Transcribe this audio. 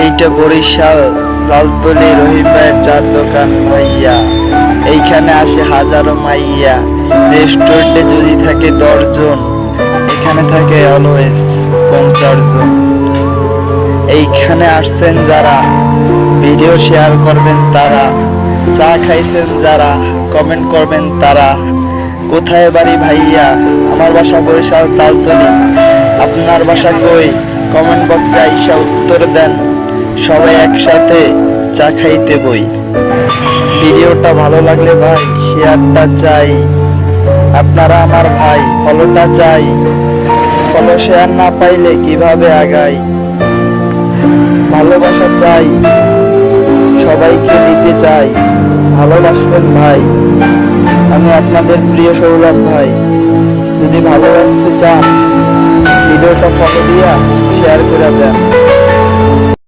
এইটা বরিশাল লালতলি রহিম ভাইয়ের চার দোকান ভাইয়া। এইখানে আসে হাজারো মাইয়া। রেস্টুরেন্টে যদি থাকে 10 জন, এখানে থাকে অলওয়েজ 50 জন। এইখানে আসছেন যারা, ভিডিও শেয়ার করবেন তারা, চা খাইছেন যারা, কমেন্ট করবেন তারা। কোথায় বাড়ি ভাইয়া? আমার বাসা বরিশাল তালতলি। আপনার বাসা কই? কমেন্ট বক্সে আইসা উত্তর দেন। সবাই একসাথে চা খাইতে বই। ভিডিওটা ভালো লাগলে ভাই শেয়ারটা চাই। আপনারা আমার ভাই, ফলোটা চাই। ফলো শেয়ার না পাইলে কিভাবে আগাই? ভালোবাসা চাই, সবাইকে দিতে চাই। ভালোবাসবেন ভাই, আমি আপনাদের প্রিয় সৌরভ ভাই। যদি ভালোবাসতে চান, ভিডিওটা ফলো দিয়া শেয়ার করে দেন।